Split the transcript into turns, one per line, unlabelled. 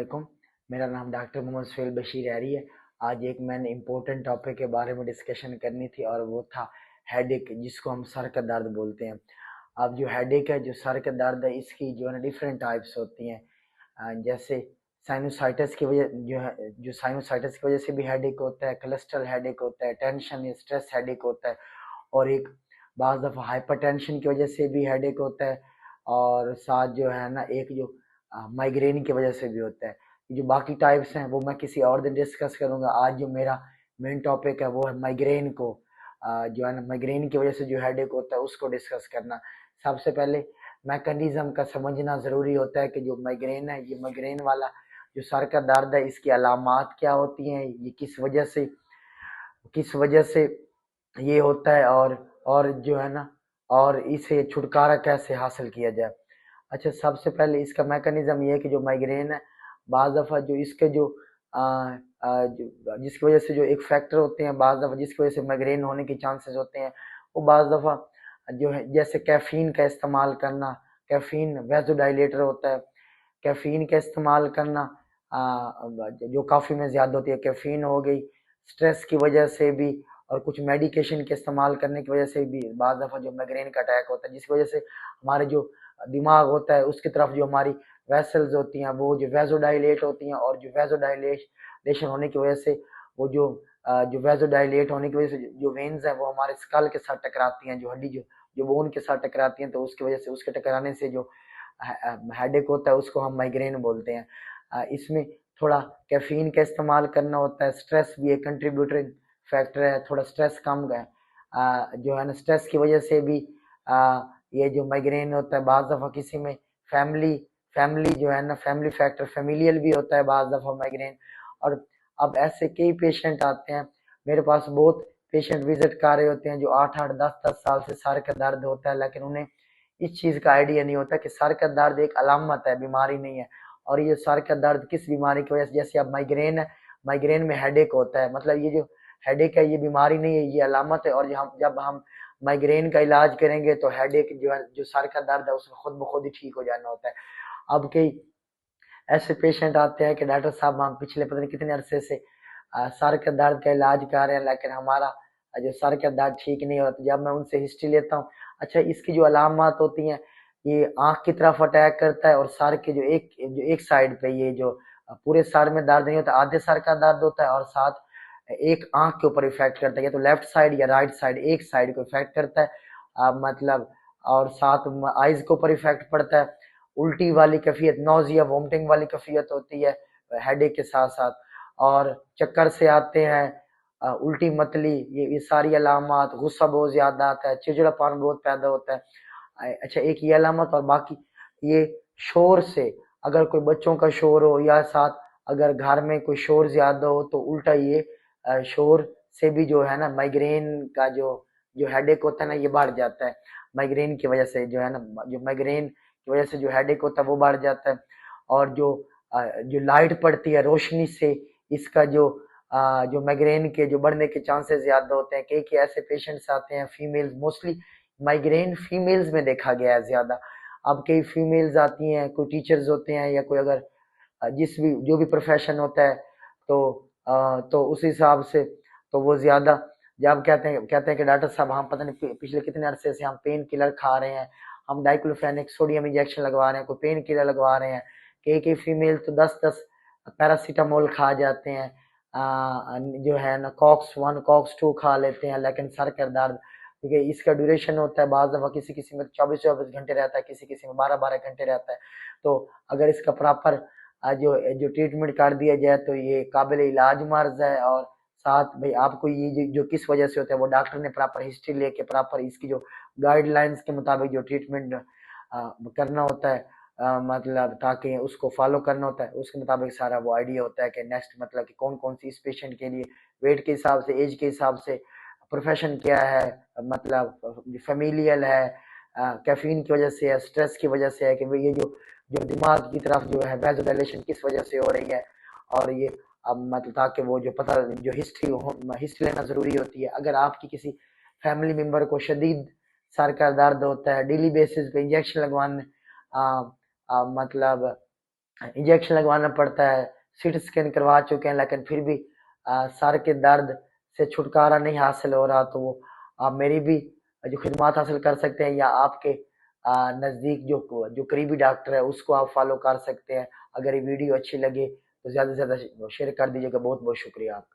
वालेकुम। मेरा नाम डॉक्टर मोहम्मद सुहेल बशीर यारी है। आज एक मैंने इम्पोर्टेंट टॉपिक के बारे में डिस्कशन करनी थी और वो था हेडेक, जिसको हम सर का दर्द बोलते हैं। अब जो हेडेक है, जो सर का दर्द है, इसकी जो है ना डिफरेंट टाइप्स होती हैं। जैसे साइनोसाइटिस की वजह जो है, जो साइनोसाइटिस की वजह से भी हेडेक होता है, कोलेस्ट्रल हेडेक होता है, टेंशन या स्ट्रेस हेडेक होता है, और एक बाज़ दफ़ा हाइपरटेंशन की वजह से भी हेडेक होता है, और साथ जो है ना एक जो माइग्रेन की वजह से भी होता है। जो बाकी टाइप्स हैं वो मैं किसी और दिन डिस्कस करूंगा। आज जो मेरा मेन टॉपिक है वो है माइग्रेन को, जो है ना माइग्रेन की वजह से जो हेडेक होता है उसको डिस्कस करना। सबसे पहले मैकेनिज्म का समझना ज़रूरी होता है कि जो माइग्रेन है, ये माइग्रेन वाला जो सर का दर्द है, इसकी अलामात क्या होती हैं, ये किस वजह से ये होता है, और जो है ना, और इसे छुटकारा कैसे हासिल किया जाए। अच्छा, सबसे पहले इसका मैकेनिज्म ये है कि जो माइग्रेन है, बाज़ दफ़ा जो इसके जो जिसकी वजह से जो एक फैक्टर होते हैं, बाज़ दफ़ा जिसकी वजह से माइग्रेन होने के चांसेस होते हैं, वो बाज़ दफ़ा जो है जैसे कैफ़ीन का इस्तेमाल करना। कैफ़ीन वैसोडाइलेटर होता है। कैफ़ीन का इस्तेमाल करना जो काफ़ी में ज़्यादा होती है, कैफ़ीन हो गई, स्ट्रेस की वजह से भी, और कुछ मेडिकेशन के इस्तेमाल करने की वजह से भी बाज़ दफ़ा जो माइग्रेन का अटैक होता है, जिसकी वजह से हमारे जो दिमाग होता है उसकी तरफ जो हमारी वेसल्स होती हैं वो जो वैसोडाइलेट होती हैं, और जो वैसोडाइलेशन होने की वजह से वो जो वैसोडाइलेट होने की वजह से जो वेन्स हैं वो हमारे स्कल के साथ टकराती हैं, जो हड्डी जो जो बोन के साथ टकराती हैं, तो उसकी वजह से उसके टकराने से जो हेडेक होता है उसको हम माइग्रेन बोलते हैं। इसमें थोड़ा कैफीन का इस्तेमाल करना होता है। स्ट्रेस भी एक कंट्रीब्यूटरिंग फैक्टर है, थोड़ा स्ट्रेस कम है, जो है ना स्ट्रेस की वजह से भी ये जो माइग्रेन होता है। बाज़ दफ़ा किसी में फैमिली फैमिली जो है ना फैमिली फैक्टर फेमिलियल भी होता है बाज़ दफ़ा माइग्रेन। और अब ऐसे कई पेशेंट आते हैं मेरे पास, बहुत पेशेंट विजिट कर रहे होते हैं जो 8-8 10-10 साल से सर का दर्द होता है, लेकिन उन्हें इस चीज़ का आइडिया नहीं होता कि सर का दर्द एक अलामत है, बीमारी नहीं है। और ये सर का दर्द किस बीमारी की वजह से, जैसे अब माइग्रेन है, माइग्रेन में हेडेक होता है, मतलब ये जो हेडेक है ये बीमारी नहीं है, ये अलामत है। और जब हम माइग्रेन का इलाज करेंगे तो हेडेक जो है, जो सर का दर्द है, उसमें खुद ब खुद ही ठीक हो जाना होता है। अब कई ऐसे पेशेंट आते हैं कि डॉक्टर साहब हम पिछले पता नहीं कितने अरसे से सर के दर्द का इलाज कर रहे हैं, लेकिन हमारा जो सर का दर्द ठीक नहीं होता। जब मैं उनसे हिस्ट्री लेता हूँ, अच्छा इसकी जो अलामत होती हैं, ये आंख की तरफ अटैक करता है, और सर के जो एक साइड पे, ये जो पूरे सर में दर्द नहीं होता, आधे सर का दर्द होता है, और साथ एक आंख के ऊपर इफेक्ट करता है, या तो लेफ्ट साइड या राइट साइड, एक साइड को इफेक्ट करता है, मतलब, और साथ आइज के ऊपर इफेक्ट पड़ता है। उल्टी वाली कैफियत, नौजिया वोमिटिंग वाली कैफियत होती है हेडेक के साथ साथ, और चक्कर से आते हैं, उल्टी मतली, ये सारी अलामत, गुस्सा बहुत ज्यादा आता है, चिड़चिड़ापन बहुत पैदा होता है। अच्छा, एक ये अलामत, और बाकी ये शोर से, अगर कोई बच्चों का शोर हो, या साथ अगर घर में कोई शोर ज्यादा हो, तो उल्टा ये शोर से भी जो है ना माइग्रेन का जो हेडेक होता है ना, ये बढ़ जाता है। माइग्रेन की वजह से जो है ना, जो माइग्रेन की वजह से जो हेडेक होता है वो बढ़ जाता है। और जो लाइट पड़ती है, रोशनी से, इसका जो माइग्रेन के जो बढ़ने के चांसेस ज्यादा होते हैं। कई ऐसे पेशेंट्स आते हैं, फीमेल्स मोस्टली, माइग्रेन फीमेल्स में देखा गया है ज्यादा। अब कई फीमेल्स आती हैं, कोई टीचर्स होते हैं, या कोई अगर जिस भी जो भी प्रोफेशन होता है, तो उस हिसाब से तो वो ज्यादा, जब कहते हैं कि डॉक्टर साहब हम पता नहीं पिछले कितने अरसे से हम पेन किलर खा रहे हैं, हम डाइक्लोफेनिक सोडियम इंजेक्शन लगवा रहे हैं, कोई पेन किलर लगवा रहे हैं। कई फीमेल तो 10-10 पैरासीटामोल खा जाते हैं, जो है ना कॉक्स 1 कॉक्स 2 खा लेते हैं, लेकिन सर का दर्द, क्योंकि इसका ड्यूरेशन होता है, बाज़ दफ़ा किसी किसी में 24-24 घंटे रहता है, किसी किसी में 12-12 घंटे रहता है। तो अगर इसका प्रॉपर जो जो ट्रीटमेंट कर दिया जाए तो ये काबिल इलाज मर्ज है। और साथ भाई आपको ये जो किस वजह से होता है वो डॉक्टर ने प्रॉपर हिस्ट्री लेके प्रॉपर इसकी जो गाइडलाइंस के मुताबिक जो ट्रीटमेंट करना होता है, मतलब ताकि उसको फॉलो करना होता है, उसके मुताबिक सारा वो आइडिया होता है कि नेक्स्ट, मतलब कि कौन कौन सी इस पेशेंट के लिए वेट के हिसाब से, एज के हिसाब से, प्रोफेशन क्या है, मतलब फेमिलियल है, कैफीन की वजह से है, स्ट्रेस की वजह से है, कि ये जो दिमाग की तरफ जो है वैसोडाइलेशन किस वजह से हो रही है। और ये अब मतलब ताकि वो जो पता जो हिस्ट्री लेना ज़रूरी होती है। अगर आपकी किसी फैमिली मेम्बर को शदीद सर का दर्द होता है, डेली बेसिस पे इंजेक्शन लगवाने, मतलब इंजेक्शन लगवाना पड़ता है, सीटी स्कैन करवा चुके हैं, लेकिन फिर भी सर के दर्द से छुटकारा नहीं हासिल हो रहा। तो वो आप मेरी भी जो खिदमात हासिल कर सकते हैं, या आपके नज़दीक जो करीबी डॉक्टर है उसको आप फॉलो कर सकते हैं। अगर ये वीडियो अच्छी लगे तो ज़्यादा से ज़्यादा शेयर कर दीजिएगा। बहुत बहुत शुक्रिया आपका।